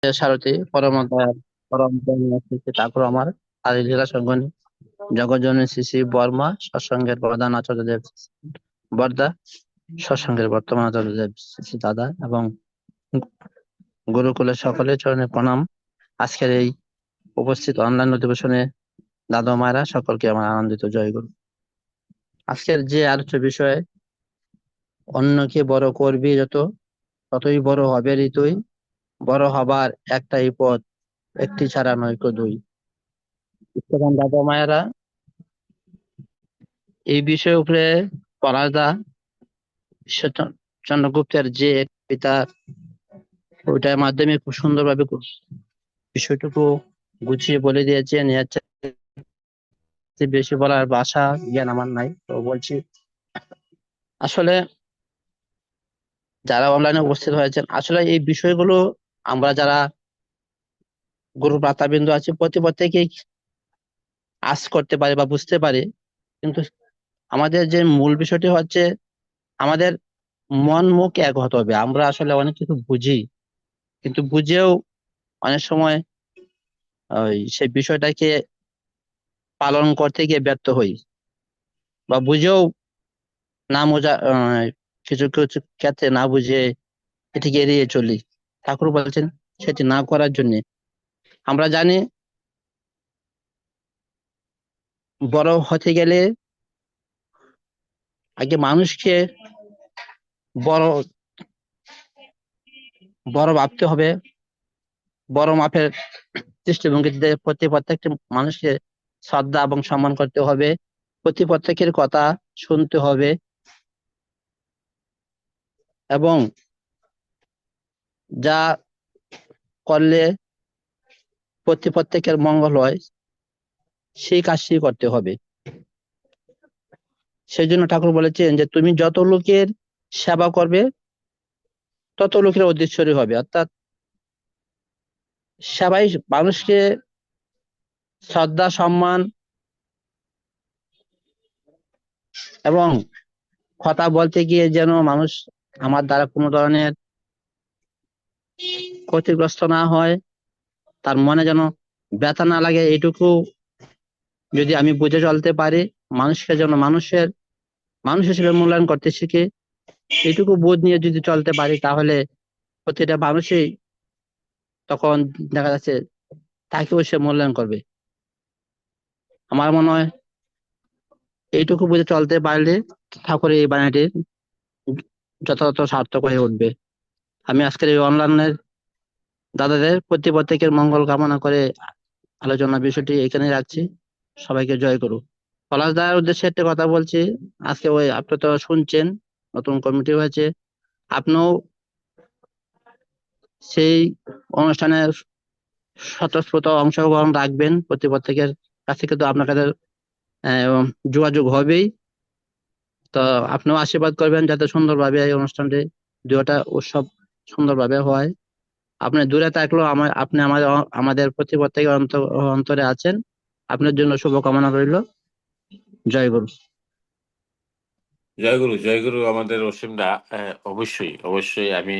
সারথি পরমদয়াল পরম শ্রী ঠাকুর আমার আদি লীলা সঙ্গনী জগজ্জননী শ্রী শ্রী বর্মা সৎসঙ্গের প্রধান আচার্যদেব বরদা, সৎসঙ্গের বর্তমান আচার্যদেব শ্রী শ্রী দাদা এবং গুরুকুলের সকলের চরণে প্রণাম। আজকের এই উপস্থিত অনলাইন অধিবেশনে দাদা মায়েরা সকলকে আমার আনন্দিত জয়গুরু। আজকের যে আলোচ্য বিষয়, অন্যকে বড় করবি যত ততই বড় হবে তুই, বড় হবার একটাই পথ, একটি ছাড়া নয়কো দুই। দাদা মায়েরা, এই বিষয়ের উপরে পলাশদা চন্দ্রগুপ্তের যে কবিতা, ওইটার মাধ্যমে খুব সুন্দরভাবে বিষয়টুকু গুছিয়ে বলে দিয়েছেন। এর চাইতে বেশি বলার ভাষা জ্ঞান আমার নাই, তো বলছি আসলে যারা অনলাইনে উপস্থিত হয়েছেন, আসলে এই বিষয়গুলো আমরা যারা গুরু ভ্রাতাবিন্দু আছি প্রত্যেকেই আজ করতে পারি বা বুঝতে পারি, কিন্তু আমাদের যে মূল বিষয়টি হচ্ছে আমাদের মন মুখ এক হতে হবে। আমরা আসলে অনেক কিছু বুঝি, কিন্তু বুঝেও অনেক সময় ওই সেই বিষয়টাকে পালন করতে গিয়ে ব্যর্থ হই, বা বুঝেও না বোঝা, কিছু কিছু ক্ষেত্রে না বুঝে এটিকে এড়িয়ে চলি। ঠাকুর বলছেন সেটি না করার জন্য। আমরা জানি বড় হতে গেলে আগে মানুষকে বড় বড় ভাবতে হবে, বড় মাপের দৃষ্টিভঙ্গিতে প্রত্যেকটি মানুষকে শ্রদ্ধা এবং সম্মান করতে হবে, প্রত্যেকের কথা শুনতে হবে, এবং যা করলে প্রত্যেকের মঙ্গল হয় সেই কাজটি করতে হবে। সেই জন্য ঠাকুর বলেছেন যে তুমি যত লোকের সেবা করবে তত লোকের অধীশ্বরী হবে। অর্থাৎ সেবাই মানুষকে শ্রদ্ধা সম্মান এবং কথা বলতে গিয়ে যেন মানুষ আমার দ্বারা কোনো ধরনের ক্ষতিগ্রস্ত না হয়, তার মনে যেন ব্যথা না লাগে, এইটুকু যদি আমি বুঝে চলতে পারি, মানুষকে যেন মানুষ হিসেবে মূল্যায়ন করতে শিখে, এইটুকু বোধ নিয়ে যদি চলতে পারি, তাহলে প্রতিটা মানুষই তখন দেখা যাচ্ছে তাকেও সে মূল্যায়ন করবে। আমার মনে হয় এইটুকু বুঝে চলতে পারলে ঠাকুরের এই বাণীটি যথাযথ সার্থক হয়ে উঠবে। আমি আজকের এই অনলাইনের দাদাদের প্রত্যেকের মঙ্গল কামনা করে আলোচনা বিষয়টি এখানে রাখছি। সবাইকে জয় করু। পলাশ দার উদ্দেশ্যে একটা কথা বলছি। আজকে ওই আপনি তো শুনছেন নতুন কমিটি হয়েছে, আপনিও সেই অনুষ্ঠানে স্বতঃস্ফূর্ত অংশগ্রহণ রাখবেন। প্রত্যেকের কাছে কিন্তু আপনার কাছে যোগাযোগ হবেই। তো আপনিও আশীর্বাদ করবেন যাতে সুন্দরভাবে এই অনুষ্ঠানটি, দুটা উৎসব সুন্দরভাবে হয়। আপনি দূরে থাকলেও আপনি আমাদের প্রত্যেকের অন্তরে আছেন। আপনার জন্য শুভকামনা রইল। জয় গুরু। জয়গুরু জয়গুরু আমাদের অসীম দা। অবশ্যই অবশ্যই আমি